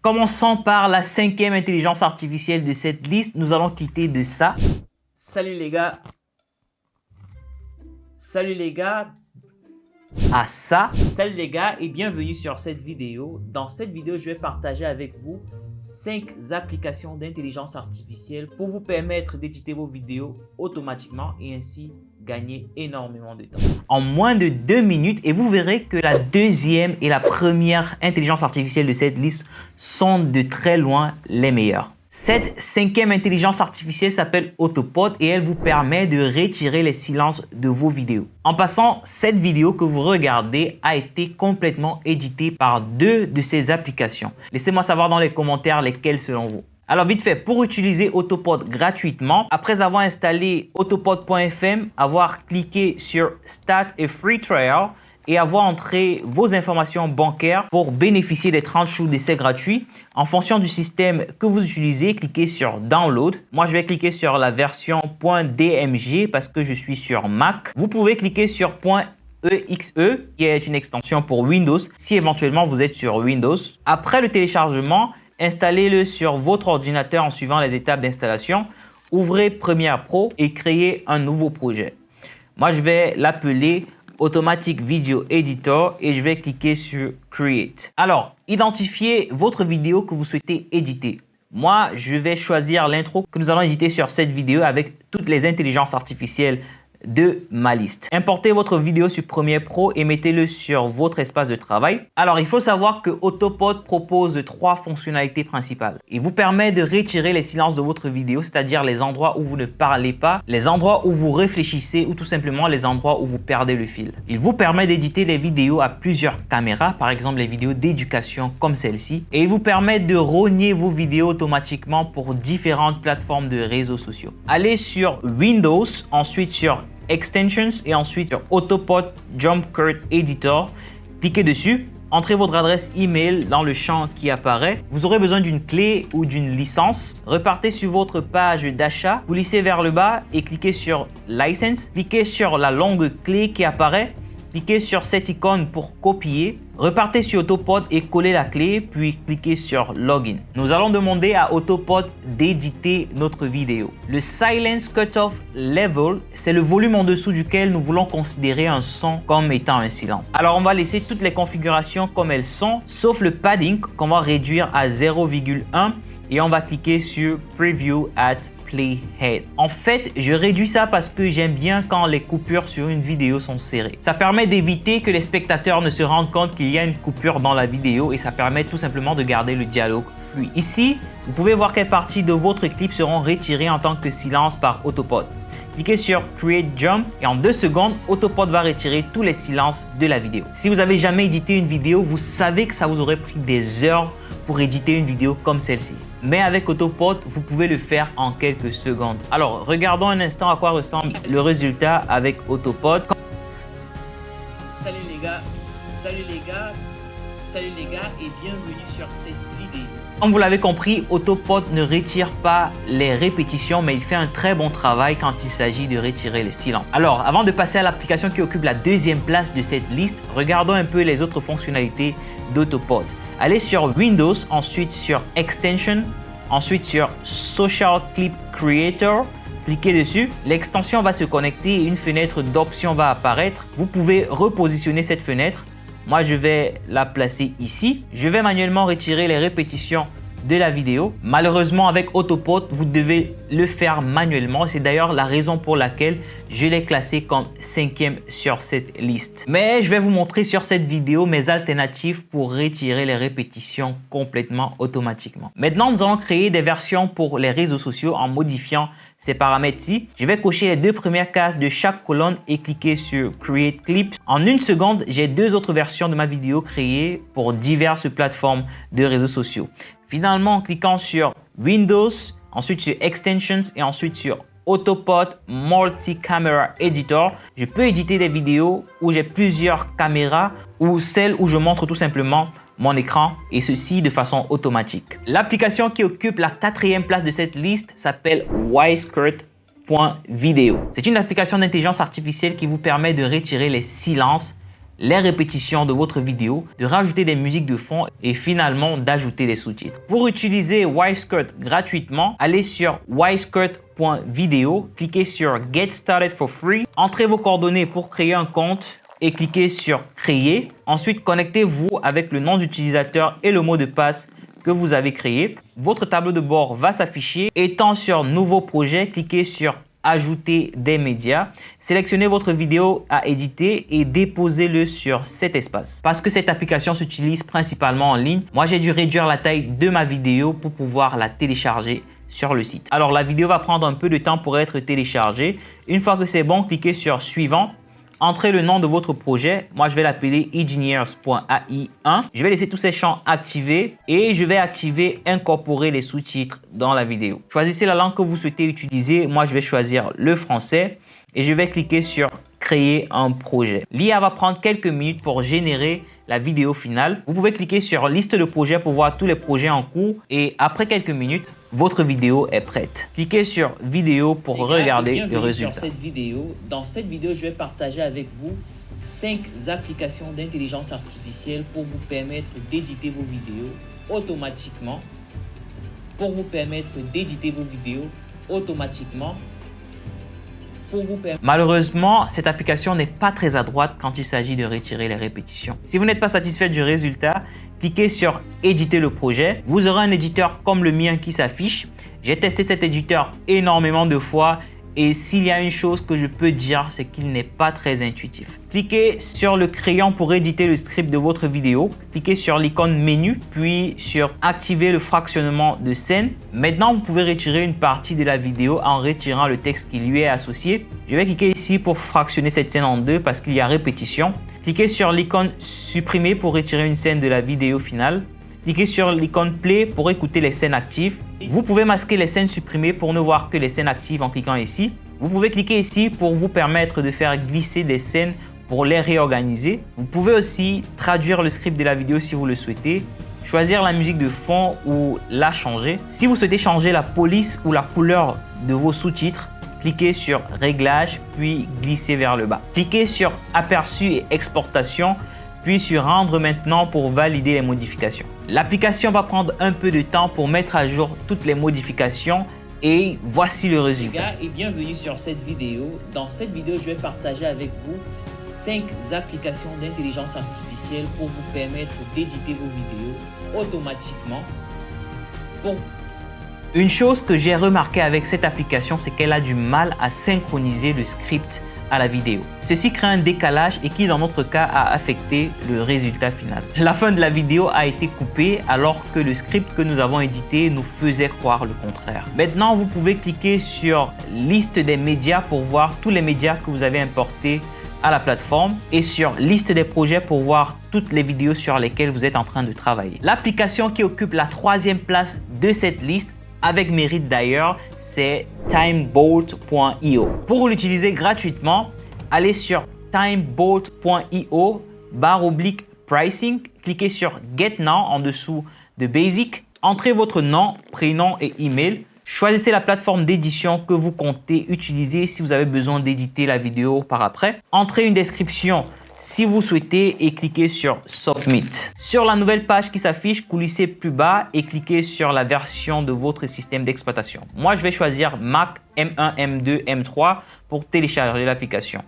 Commençons par la cinquième intelligence artificielle de cette liste. Nous allons quitter de ça. Salut les gars. Salut les gars. À ça. Salut les gars et bienvenue sur cette vidéo. Dans cette vidéo, je vais partager avec vous 5 applications d'intelligence artificielle pour vous permettre d'éditer vos vidéos automatiquement et ainsi gagner énormément de temps. En moins de 2 minutes et vous verrez que la deuxième et la première intelligence artificielle de cette liste sont de très loin les meilleures. Cette cinquième intelligence artificielle s'appelle Autopod et elle vous permet de retirer les silences de vos vidéos. En passant, cette vidéo que vous regardez a été complètement éditée par 2 de ces applications. Laissez-moi savoir dans les commentaires lesquelles selon vous. Alors vite fait, pour utiliser Autopod gratuitement, après avoir installé autopod.fm, avoir cliqué sur Start a Free Trial et avoir entré vos informations bancaires pour bénéficier des 30 jours d'essai gratuits. En fonction du système que vous utilisez, cliquez sur Download. Moi, je vais cliquer sur la version .dmg parce que je suis sur Mac. Vous pouvez cliquer sur .exe qui est une extension pour Windows si éventuellement vous êtes sur Windows. Après le téléchargement, installez-le sur votre ordinateur en suivant les étapes d'installation. Ouvrez Premiere Pro et créez un nouveau projet. Moi, je vais l'appeler Automatic Video Editor et je vais cliquer sur Create. Alors, identifiez votre vidéo que vous souhaitez éditer. Moi, je vais choisir l'intro que nous allons éditer sur cette vidéo avec toutes les intelligences artificielles de ma liste. Importez votre vidéo sur Premiere Pro et mettez-le sur votre espace de travail. Alors, il faut savoir que Autopod propose 3 fonctionnalités principales. Il vous permet de retirer les silences de votre vidéo, c'est-à-dire les endroits où vous ne parlez pas, les endroits où vous réfléchissez ou tout simplement les endroits où vous perdez le fil. Il vous permet d'éditer les vidéos à plusieurs caméras, par exemple les vidéos d'éducation comme celle-ci. Et il vous permet de rogner vos vidéos automatiquement pour différentes plateformes de réseaux sociaux. Allez sur Windows, ensuite sur Extensions et ensuite sur Autopod Jump Cut Editor. Cliquez dessus, entrez votre adresse email dans le champ qui apparaît. Vous aurez besoin d'une clé ou d'une licence. Repartez sur votre page d'achat, vous lissez vers le bas et cliquez sur License. Cliquez sur la longue clé qui apparaît. Cliquez sur cette icône pour copier. Repartez sur Autopod et collez la clé, puis cliquez sur Login. Nous allons demander à Autopod d'éditer notre vidéo. Le Silence Cutoff Level, c'est le volume en dessous duquel nous voulons considérer un son comme étant un silence. Alors, on va laisser toutes les configurations comme elles sont, sauf le padding qu'on va réduire à 0,1 et on va cliquer sur Preview at Playhead. En fait, je réduis ça parce que j'aime bien quand les coupures sur une vidéo sont serrées. Ça permet d'éviter que les spectateurs ne se rendent compte qu'il y a une coupure dans la vidéo et ça permet tout simplement de garder le dialogue fluide. Ici, vous pouvez voir quelles parties de votre clip seront retirées en tant que silence par Autopod. Cliquez sur Create Jump et en 2 secondes, Autopod va retirer tous les silences de la vidéo. Si vous n'avez jamais édité une vidéo, vous savez que ça vous aurait pris des heures pour éditer une vidéo comme celle-ci. Mais avec Autopod, vous pouvez le faire en quelques secondes. Alors, regardons un instant à quoi ressemble le résultat avec Autopod. Salut les gars, salut les gars, salut les gars et bienvenue sur cette vidéo. Comme vous l'avez compris, Autopod ne retire pas les répétitions, mais il fait un très bon travail quand il s'agit de retirer les silences. Alors, avant de passer à l'application qui occupe la 2e place de cette liste, regardons un peu les autres fonctionnalités d'Autopod. Allez sur Windows, ensuite sur Extension, ensuite sur Social Clip Creator. Cliquez dessus, l'extension va se connecter et une fenêtre d'options va apparaître. Vous pouvez repositionner cette fenêtre. Moi, je vais la placer ici. Je vais manuellement retirer les répétitions de la vidéo. Malheureusement, avec Autopod, vous devez le faire manuellement. C'est d'ailleurs la raison pour laquelle je l'ai classé comme 5e sur cette liste. Mais je vais vous montrer sur cette vidéo mes alternatives pour retirer les répétitions complètement automatiquement. Maintenant, nous allons créer des versions pour les réseaux sociaux en modifiant ces paramètres-ci. Je vais cocher les 2 premières cases de chaque colonne et cliquer sur Create Clips. En 1 seconde, j'ai 2 autres versions de ma vidéo créées pour diverses plateformes de réseaux sociaux. Finalement, en cliquant sur Windows, ensuite sur Extensions et ensuite sur Autopod Multi-Camera Editor, je peux éditer des vidéos où j'ai plusieurs caméras ou celles où je montre tout simplement mon écran et ceci de façon automatique. L'application qui occupe la 4e place de cette liste s'appelle Wisecut.video. C'est une application d'intelligence artificielle qui vous permet de retirer les silences, les répétitions de votre vidéo, de rajouter des musiques de fond et finalement d'ajouter des sous-titres. Pour utiliser Wisecut gratuitement, allez sur wisecut.video, cliquez sur Get Started for Free, entrez vos coordonnées pour créer un compte et cliquez sur Créer. Ensuite, connectez-vous avec le nom d'utilisateur et le mot de passe que vous avez créé. Votre tableau de bord va s'afficher. Étant sur Nouveau projet, cliquez sur Ajouter des médias. Sélectionnez votre vidéo à éditer et déposez-le sur cet espace. Parce que cette application s'utilise principalement en ligne, moi j'ai dû réduire la taille de ma vidéo pour pouvoir la télécharger sur le site. Alors la vidéo va prendre un peu de temps pour être téléchargée. Une fois que c'est bon, cliquez sur Suivant. Entrez le nom de votre projet. Moi, je vais l'appeler engineers.ai1. Je vais laisser tous ces champs activés et je vais activer incorporer les sous-titres dans la vidéo. Choisissez la langue que vous souhaitez utiliser. Moi, je vais choisir le français et je vais cliquer sur créer un projet. L'IA va prendre quelques minutes pour générer la vidéo finale. Vous pouvez cliquer sur liste de projets pour voir tous les projets en cours et après quelques minutes, votre vidéo est prête. Cliquez sur vidéo pour regarder le résultat. Sur cette vidéo. Dans cette vidéo, je vais partager avec vous 5 applications d'intelligence artificielle pour vous permettre d'éditer vos vidéos automatiquement. Malheureusement, cette application n'est pas très à droite quand il s'agit de retirer les répétitions. Si vous n'êtes pas satisfait du résultat, cliquez sur éditer le projet. Vous aurez un éditeur comme le mien qui s'affiche. J'ai testé cet éditeur énormément de fois et s'il y a une chose que je peux dire, c'est qu'il n'est pas très intuitif. Cliquez sur le crayon pour éditer le script de votre vidéo. Cliquez sur l'icône menu, puis sur activer le fractionnement de scène. Maintenant, vous pouvez retirer une partie de la vidéo en retirant le texte qui lui est associé. Je vais cliquer ici pour fractionner cette scène en deux parce qu'il y a répétition. Cliquez sur l'icône supprimer pour retirer une scène de la vidéo finale. Cliquez sur l'icône play pour écouter les scènes actives. Vous pouvez masquer les scènes supprimées pour ne voir que les scènes actives en cliquant ici. Vous pouvez cliquer ici pour vous permettre de faire glisser des scènes pour les réorganiser. Vous pouvez aussi traduire le script de la vidéo si vous le souhaitez, choisir la musique de fond ou la changer. Si vous souhaitez changer la police ou la couleur de vos sous-titres, cliquez sur Réglages, puis glissez vers le bas. Cliquez sur Aperçu et Exportation, puis sur Rendre maintenant pour valider les modifications. L'application va prendre un peu de temps pour mettre à jour toutes les modifications et voici le résultat. Les gars, et bienvenue sur cette vidéo. Dans cette vidéo, je vais partager avec vous 5 applications d'intelligence artificielle pour vous permettre d'éditer vos vidéos automatiquement. Une chose que j'ai remarqué avec cette application, c'est qu'elle a du mal à synchroniser le script à la vidéo. Ceci crée un décalage et qui dans notre cas a affecté le résultat final. La fin de la vidéo a été coupée alors que le script que nous avons édité nous faisait croire le contraire. Maintenant, vous pouvez cliquer sur liste des médias pour voir tous les médias que vous avez importés à la plateforme et sur liste des projets pour voir toutes les vidéos sur lesquelles vous êtes en train de travailler. L'application qui occupe la 3e place de cette liste, avec mérite d'ailleurs, c'est timebolt.io. Pour l'utiliser gratuitement, allez sur timebolt.io /pricing, cliquez sur Get Now en dessous de Basic, entrez votre nom, prénom et email. Choisissez la plateforme d'édition que vous comptez utiliser si vous avez besoin d'éditer la vidéo par après. Entrez une description si vous souhaitez et cliquez sur Submit. Sur la nouvelle page qui s'affiche, coulissez plus bas et cliquez sur la version de votre système d'exploitation. Moi, je vais choisir Mac M1, M2, M3 pour télécharger l'application.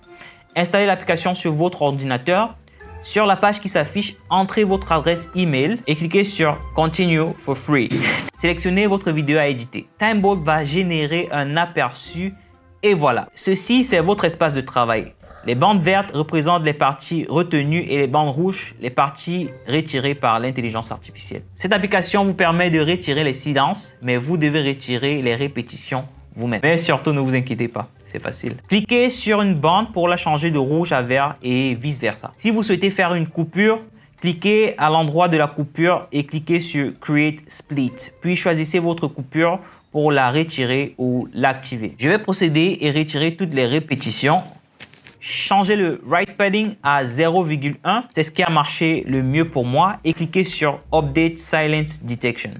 Installez l'application sur votre ordinateur. Sur la page qui s'affiche, entrez votre adresse email et cliquez sur Continue for free. Sélectionnez votre vidéo à éditer. Timebolt va générer un aperçu et voilà. Ceci, c'est votre espace de travail. Les bandes vertes représentent les parties retenues et les bandes rouges, les parties retirées par l'intelligence artificielle. Cette application vous permet de retirer les silences, mais vous devez retirer les répétitions vous-même. Mais surtout, ne vous inquiétez pas, c'est facile. Cliquez sur une bande pour la changer de rouge à vert et vice-versa. Si vous souhaitez faire une coupure, cliquez à l'endroit de la coupure et cliquez sur Create Split. Puis choisissez votre coupure pour la retirer ou l'activer. Je vais procéder et retirer toutes les répétitions. Changez le right padding à 0,1, c'est ce qui a marché le mieux pour moi et cliquez sur Update Silence Detection.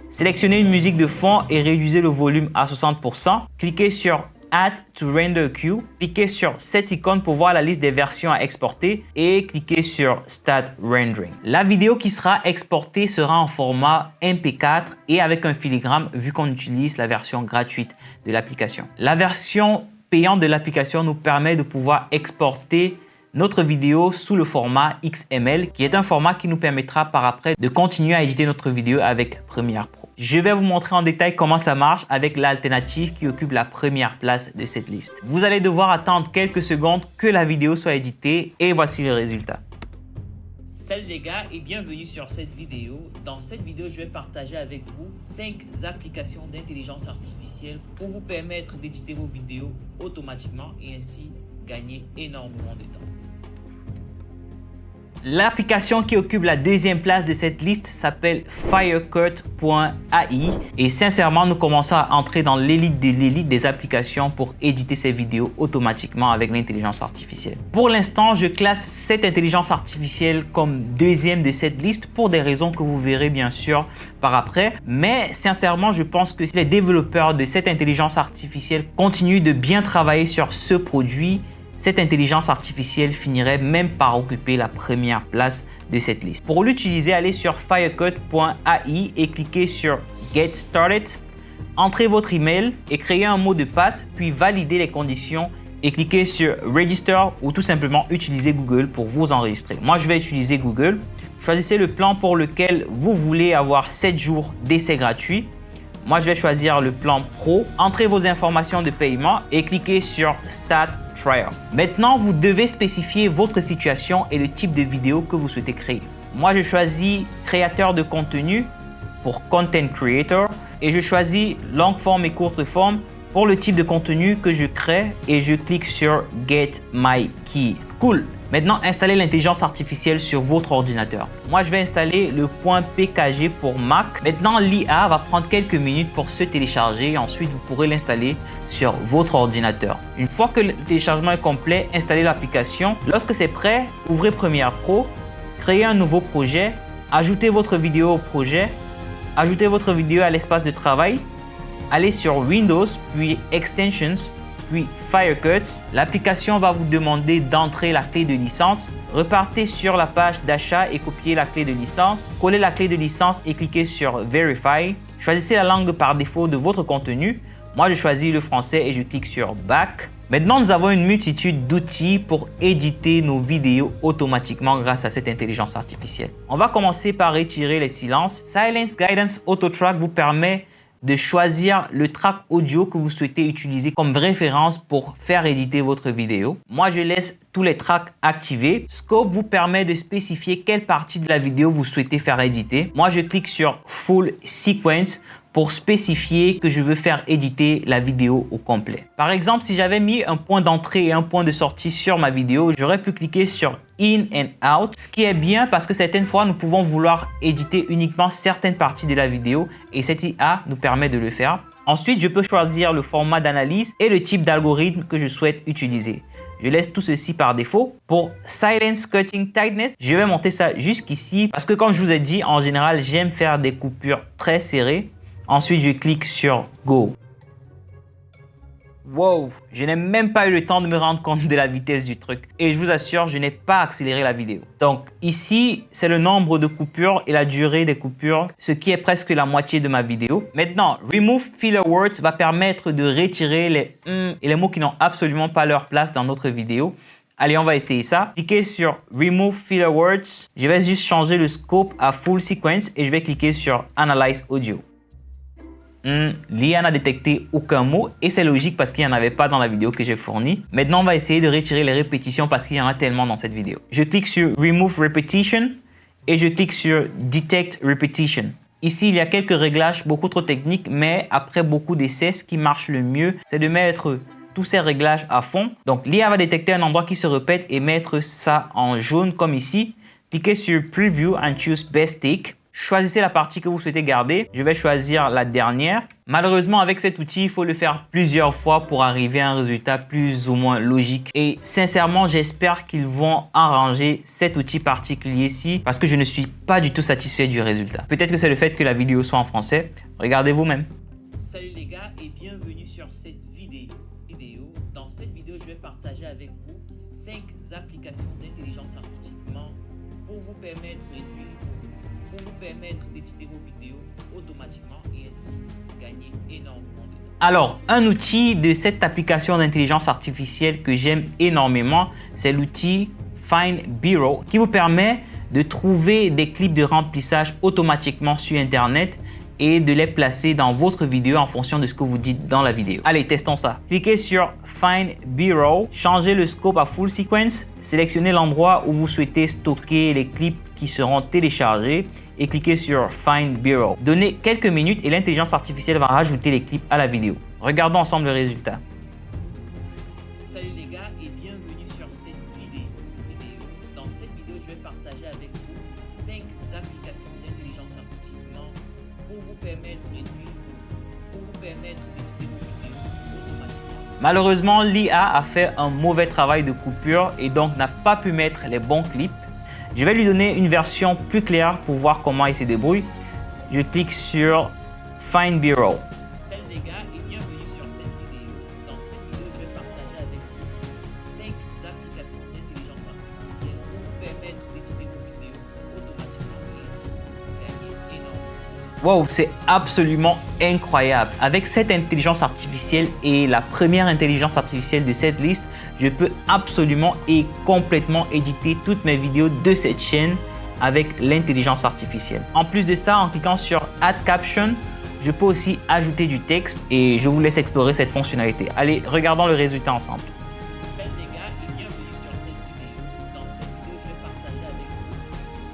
Sélectionnez une musique de fond et réduisez le volume à 60%. Cliquez sur Add to Render Queue. Cliquez sur cette icône pour voir la liste des versions à exporter et cliquez sur Start Rendering. La vidéo qui sera exportée sera en format MP4 et avec un filigrane vu qu'on utilise la version gratuite de l'application. La version payante de l'application nous permet de pouvoir exporter notre vidéo sous le format XML qui est un format qui nous permettra par après de continuer à éditer notre vidéo avec Premiere Pro. Je vais vous montrer en détail comment ça marche avec l'alternative qui occupe la première place de cette liste. Vous allez devoir attendre quelques secondes que la vidéo soit éditée et voici le résultat. Salut les gars et bienvenue sur cette vidéo. Dans cette vidéo, je vais partager avec vous 5 applications d'intelligence artificielle pour vous permettre d'éditer vos vidéos automatiquement et ainsi gagner énormément de temps. L'application qui occupe la deuxième place de cette liste s'appelle Firecut.ai et sincèrement, nous commençons à entrer dans l'élite de l'élite des applications pour éditer ces vidéos automatiquement avec l'intelligence artificielle. Pour l'instant, je classe cette intelligence artificielle comme deuxième de cette liste pour des raisons que vous verrez bien sûr par après. Mais sincèrement, je pense que si les développeurs de cette intelligence artificielle continuent de bien travailler sur ce produit, cette intelligence artificielle finirait même par occuper la première place de cette liste. Pour l'utiliser, allez sur firecut.ai et cliquez sur Get Started. Entrez votre email et créez un mot de passe, puis validez les conditions et cliquez sur Register ou tout simplement utiliser Google pour vous enregistrer. Moi, je vais utiliser Google. Choisissez le plan pour lequel vous voulez avoir 7 jours d'essai gratuit. Moi, je vais choisir le plan Pro. Entrez vos informations de paiement et cliquez sur Start Trial. Maintenant, vous devez spécifier votre situation et le type de vidéo que vous souhaitez créer. Moi, je choisis créateur de contenu pour Content Creator et je choisis longue forme et courte forme pour le type de contenu que je crée et je clique sur Get My Key. Cool! Maintenant, installez l'intelligence artificielle sur votre ordinateur. Moi, je vais installer le .pkg pour Mac. Maintenant, l'IA va prendre quelques minutes pour se télécharger. Ensuite, vous pourrez l'installer sur votre ordinateur. Une fois que le téléchargement est complet, installez l'application. Lorsque c'est prêt, ouvrez Premiere Pro, créez un nouveau projet, ajoutez votre vidéo au projet, ajoutez votre vidéo à l'espace de travail, allez sur Windows, puis Extensions, puis Firecut. L'application va vous demander d'entrer la clé de licence. Repartez sur la page d'achat et copiez la clé de licence. Collez la clé de licence et cliquez sur Verify. Choisissez la langue par défaut de votre contenu. Moi, je choisis le français et je clique sur Back. Maintenant, nous avons une multitude d'outils pour éditer nos vidéos automatiquement grâce à cette intelligence artificielle. On va commencer par retirer les silences. Silence Guidance Auto Track vous permet de choisir le track audio que vous souhaitez utiliser comme référence pour faire éditer votre vidéo. Moi, je laisse tous les tracks activés. Scope vous permet de spécifier quelle partie de la vidéo vous souhaitez faire éditer. Moi, je clique sur Full Sequence pour spécifier que je veux faire éditer la vidéo au complet. Par exemple, si j'avais mis un point d'entrée et un point de sortie sur ma vidéo, j'aurais pu cliquer sur In and Out, ce qui est bien parce que certaines fois, nous pouvons vouloir éditer uniquement certaines parties de la vidéo et cette IA nous permet de le faire. Ensuite, je peux choisir le format d'analyse et le type d'algorithme que je souhaite utiliser. Je laisse tout ceci par défaut. Pour Silence Cutting Tightness, je vais monter ça jusqu'ici parce que comme je vous ai dit, en général, j'aime faire des coupures très serrées. Ensuite, je clique sur Go. Wow, je n'ai même pas eu le temps de me rendre compte de la vitesse du truc. Et je vous assure, je n'ai pas accéléré la vidéo. Donc ici, c'est le nombre de coupures et la durée des coupures, ce qui est presque la moitié de ma vidéo. Maintenant, Remove Filler Words va permettre de retirer les et les mots qui n'ont absolument pas leur place dans notre vidéo. Allez, on va essayer ça. Cliquez sur Remove Filler Words. Je vais juste changer le scope à Full Sequence et je vais cliquer sur Analyze Audio. L'IA n'a détecté aucun mot et c'est logique parce qu'il n'y en avait pas dans la vidéo que j'ai fournie. Maintenant, on va essayer de retirer les répétitions parce qu'il y en a tellement dans cette vidéo. Je clique sur Remove Repetition et je clique sur Detect Repetition. Ici, il y a quelques réglages beaucoup trop techniques, mais après beaucoup d'essais, ce qui marche le mieux, c'est de mettre tous ces réglages à fond. Donc, l'IA va détecter un endroit qui se répète et mettre ça en jaune comme ici. Cliquez sur Preview and choose Best Take. Choisissez la partie que vous souhaitez garder. Je vais choisir la dernière. Malheureusement, avec cet outil, il faut le faire plusieurs fois pour arriver à un résultat plus ou moins logique. Et sincèrement, j'espère qu'ils vont arranger cet outil particulier-ci parce que je ne suis pas du tout satisfait du résultat. Peut-être que c'est le fait que la vidéo soit en français. Regardez vous-même. Salut les gars et bienvenue sur cette vidéo cette vidéo, je vais partager avec vous 5 applications d'intelligence artificielle pour vous permettre d'éditer vos vidéos automatiquement et ainsi gagner énormément de temps. Alors, un outil de cette application d'intelligence artificielle que j'aime énormément, c'est l'outil Find Bureau qui vous permet de trouver des clips de remplissage automatiquement sur Internet et de les placer dans votre vidéo en fonction de ce que vous dites dans la vidéo. Allez, testons ça. Cliquez sur Find Bureau, changez le scope à Full Sequence, sélectionnez l'endroit où vous souhaitez stocker les clips qui seront téléchargés et cliquez sur Find Bureau. Donnez quelques minutes et l'intelligence artificielle va rajouter les clips à la vidéo. Regardons ensemble le résultat. Salut les gars et bienvenue sur cette vidéo. Dans cette vidéo, je vais partager avec vous 5 applications d'intelligence artificielle pour vous permettre d'éditer vos vidéos automatiquement. Malheureusement, l'IA a fait un mauvais travail de coupure et donc n'a pas pu mettre les bons clips. Je vais lui donner une version plus claire pour voir comment il se débrouille. Je clique sur Find Bureau. Salut les gars et bienvenue sur cette vidéo. Dans cette vidéo, je vais partager avec vous 5 applications d'intelligence artificielle pour vous permettre d'éditer vos vidéos automatiquement et ainsi gagner énormément. Wow, c'est absolument incroyable. Avec cette intelligence artificielle et la première intelligence artificielle de cette liste, je peux absolument et complètement éditer toutes mes vidéos de cette chaîne avec l'intelligence artificielle. En plus de ça, en cliquant sur Add Caption, je peux aussi ajouter du texte et je vous laisse explorer cette fonctionnalité. Allez, regardons le résultat ensemble. Salut les gars et bienvenue sur cette vidéo. Dans cette vidéo, je vais partager avec vous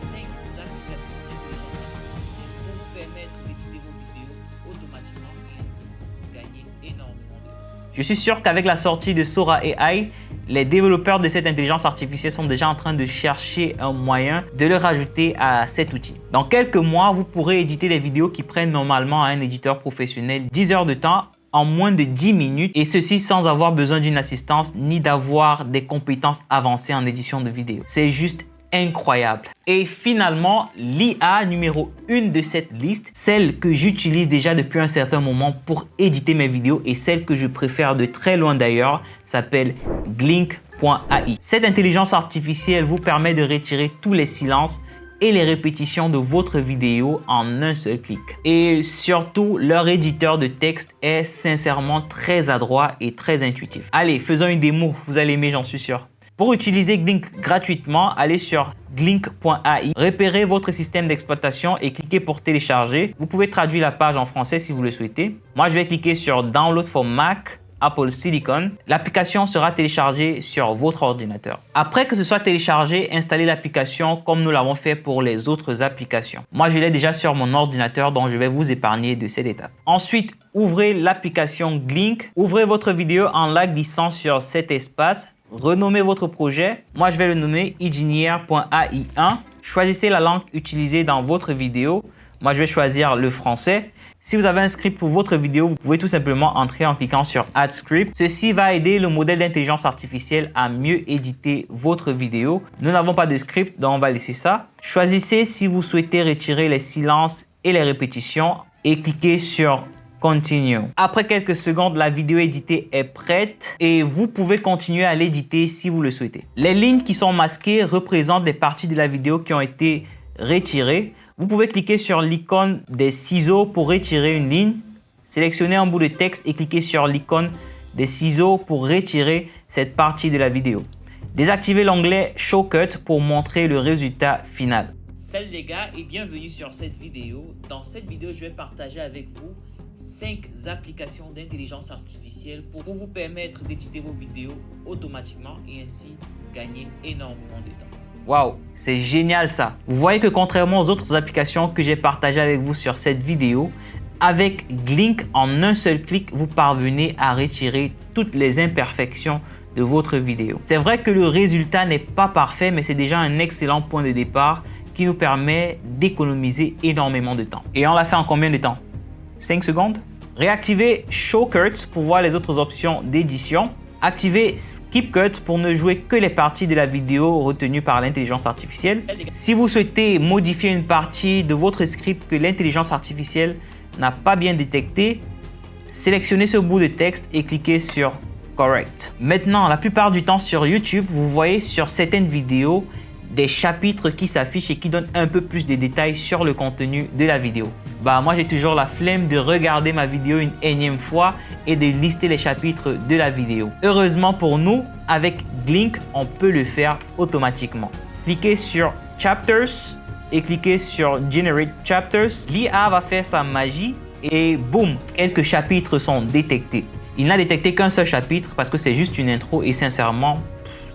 5 applications d'intelligence artificielle pour vous permettre d'éditer vos vidéos automatiquement et ainsi gagner énormément de temps. Je suis sûr qu'avec la sortie de Sora AI, les développeurs de cette intelligence artificielle sont déjà en train de chercher un moyen de le rajouter à cet outil. Dans quelques mois, vous pourrez éditer des vidéos qui prennent normalement à un éditeur professionnel 10 heures de temps en moins de 10 minutes et ceci sans avoir besoin d'une assistance ni d'avoir des compétences avancées en édition de vidéos. C'est juste incroyable. Et finalement, l'IA numéro 1 de cette liste, celle que j'utilise déjà depuis un certain moment pour éditer mes vidéos et celle que je préfère de très loin d'ailleurs, s'appelle Glink.ai. Cette intelligence artificielle vous permet de retirer tous les silences et les répétitions de votre vidéo en un seul clic. Et surtout, leur éditeur de texte est sincèrement très adroit et très intuitif. Allez, faisons une démo, vous allez aimer, j'en suis sûr. Pour utiliser Glink gratuitement, allez sur glink.ai, repérez votre système d'exploitation et cliquez pour télécharger. Vous pouvez traduire la page en français si vous le souhaitez. Moi, je vais cliquer sur Download for Mac, Apple Silicon. L'application sera téléchargée sur votre ordinateur. Après que ce soit téléchargé, installez l'application comme nous l'avons fait pour les autres applications. Moi, je l'ai déjà sur mon ordinateur, donc je vais vous épargner de cette étape. Ensuite, ouvrez l'application Glink. Ouvrez votre vidéo en la glissant sur cet espace. Renommez votre projet. Moi, je vais le nommer engineer.ai1. Choisissez la langue utilisée dans votre vidéo. Moi, je vais choisir le français. Si vous avez un script pour votre vidéo, vous pouvez tout simplement entrer en cliquant sur Add Script. Ceci va aider le modèle d'intelligence artificielle à mieux éditer votre vidéo. Nous n'avons pas de script, donc on va laisser ça. Choisissez si vous souhaitez retirer les silences et les répétitions et cliquez sur Continue. Après quelques secondes, la vidéo éditée est prête et vous pouvez continuer à l'éditer si vous le souhaitez. Les lignes qui sont masquées représentent des parties de la vidéo qui ont été retirées. Vous pouvez cliquer sur l'icône des ciseaux pour retirer une ligne. Sélectionnez un bout de texte et cliquez sur l'icône des ciseaux pour retirer cette partie de la vidéo. Désactivez l'onglet Show Cut pour montrer le résultat final. Salut les gars et bienvenue sur cette vidéo. Dans cette vidéo, je vais partager avec vous 5 applications d'intelligence artificielle pour vous permettre d'éditer vos vidéos automatiquement et ainsi gagner énormément de temps. Waouh, c'est génial ça! Vous voyez que contrairement aux autres applications que j'ai partagées avec vous sur cette vidéo, avec Glink, en un seul clic, vous parvenez à retirer toutes les imperfections de votre vidéo. C'est vrai que le résultat n'est pas parfait, mais c'est déjà un excellent point de départ qui nous permet d'économiser énormément de temps. Et on l'a fait en combien de temps? 5 secondes. Réactivez Show Cut pour voir les autres options d'édition. Activez Skip Cut pour ne jouer que les parties de la vidéo retenues par l'intelligence artificielle. Si vous souhaitez modifier une partie de votre script que l'intelligence artificielle n'a pas bien détecté, sélectionnez ce bout de texte et cliquez sur correct. Maintenant, la plupart du temps sur YouTube, vous voyez sur certaines vidéos des chapitres qui s'affichent et qui donnent un peu plus de détails sur le contenu de la vidéo. Moi, j'ai toujours la flemme de regarder ma vidéo une énième fois et de lister les chapitres de la vidéo. Heureusement pour nous, avec Glink, on peut le faire automatiquement. Cliquez sur Chapters et cliquez sur Generate Chapters. L'IA va faire sa magie et boum, quelques chapitres sont détectés. Il n'a détecté qu'un seul chapitre parce que c'est juste une intro et sincèrement,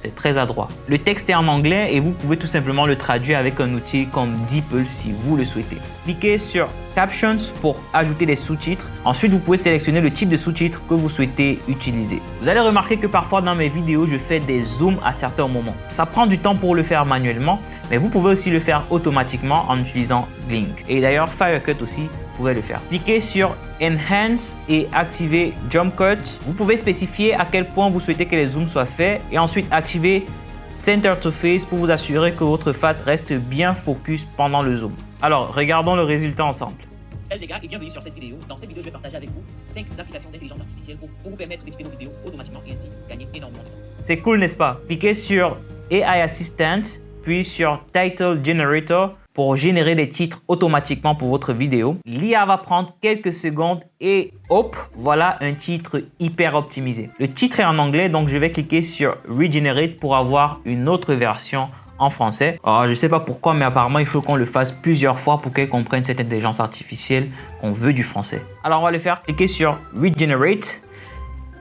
c'est très adroit. Le texte est en anglais et vous pouvez tout simplement le traduire avec un outil comme DeepL si vous le souhaitez. Cliquez sur Captions pour ajouter des sous-titres. Ensuite, vous pouvez sélectionner le type de sous-titres que vous souhaitez utiliser. Vous allez remarquer que parfois dans mes vidéos, je fais des zooms à certains moments. Ça prend du temps pour le faire manuellement, mais vous pouvez aussi le faire automatiquement en utilisant Glink. Et d'ailleurs, Firecut aussi, vous pouvez le faire. Cliquez sur Enhance et activez Jump Cut. Vous pouvez spécifier à quel point vous souhaitez que les zooms soient faits et ensuite activer Center to Face pour vous assurer que votre face reste bien focus pendant le zoom. Alors, regardons le résultat ensemble. Salut les gars et bienvenue sur cette vidéo. Dans cette vidéo, je vais partager avec vous 5 applications d'intelligence artificielle pour vous permettre d'éditer vos vidéos automatiquement et ainsi gagner énormément de temps. C'est cool, n'est-ce pas? Cliquez sur AI Assistant, puis sur Title Generator pour générer des titres automatiquement pour votre vidéo. L'IA va prendre quelques secondes et hop, voilà un titre hyper optimisé. Le titre est en anglais, donc je vais cliquer sur Regenerate pour avoir une autre version en français. Alors, je ne sais pas pourquoi, mais apparemment, il faut qu'on le fasse plusieurs fois pour qu'elle comprenne cette intelligence artificielle qu'on veut du français. Alors, on va le faire. Cliquez sur Regenerate.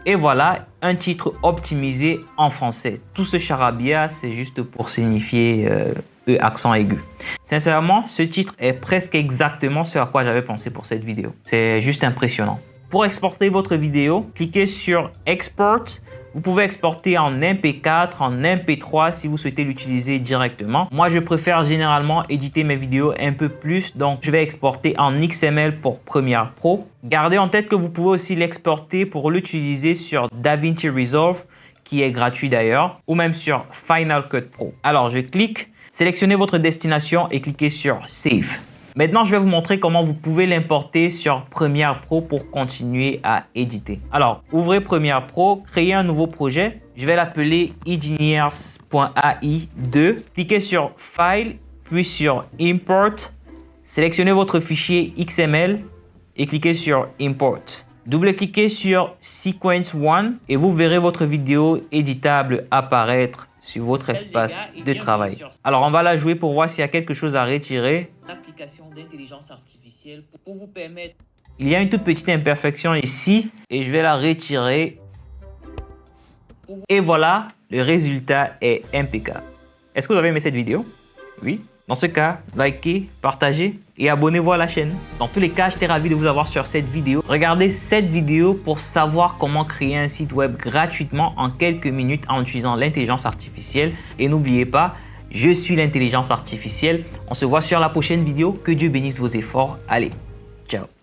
Et voilà, un titre optimisé en français. Tout ce charabia, c'est juste pour signifier accent aigu. Sincèrement, ce titre est presque exactement ce à quoi j'avais pensé pour cette vidéo. C'est juste impressionnant. Pour exporter votre vidéo, cliquez sur Export. Vous pouvez exporter en MP4, en MP3 si vous souhaitez l'utiliser directement. Moi, je préfère généralement éditer mes vidéos un peu plus, donc je vais exporter en XML pour Premiere Pro. Gardez en tête que vous pouvez aussi l'exporter pour l'utiliser sur DaVinci Resolve, qui est gratuit d'ailleurs, ou même sur Final Cut Pro. Alors, je clique, sélectionnez votre destination et cliquez sur Save. Maintenant, je vais vous montrer comment vous pouvez l'importer sur Premiere Pro pour continuer à éditer. Alors, ouvrez Premiere Pro, créez un nouveau projet. Je vais l'appeler engineers.ai2. Cliquez sur File, puis sur Import. Sélectionnez votre fichier XML et cliquez sur Import. Double-cliquez sur Sequence 1 et vous verrez votre vidéo éditable apparaître sur votre espace de travail. Alors, on va la jouer pour voir s'il y a quelque chose à retirer. L'application d'intelligence artificielle pour vous permettre... Il y a une toute petite imperfection ici et je vais la retirer. Et voilà, le résultat est impeccable. Est-ce que vous avez aimé cette vidéo? Oui. Dans ce cas, likez, partagez et abonnez-vous à la chaîne. Dans tous les cas, j'étais ravi de vous avoir sur cette vidéo. Regardez cette vidéo pour savoir comment créer un site web gratuitement en quelques minutes en utilisant l'intelligence artificielle. Et n'oubliez pas, je suis l'intelligence artificielle. On se voit sur la prochaine vidéo. Que Dieu bénisse vos efforts. Allez, ciao.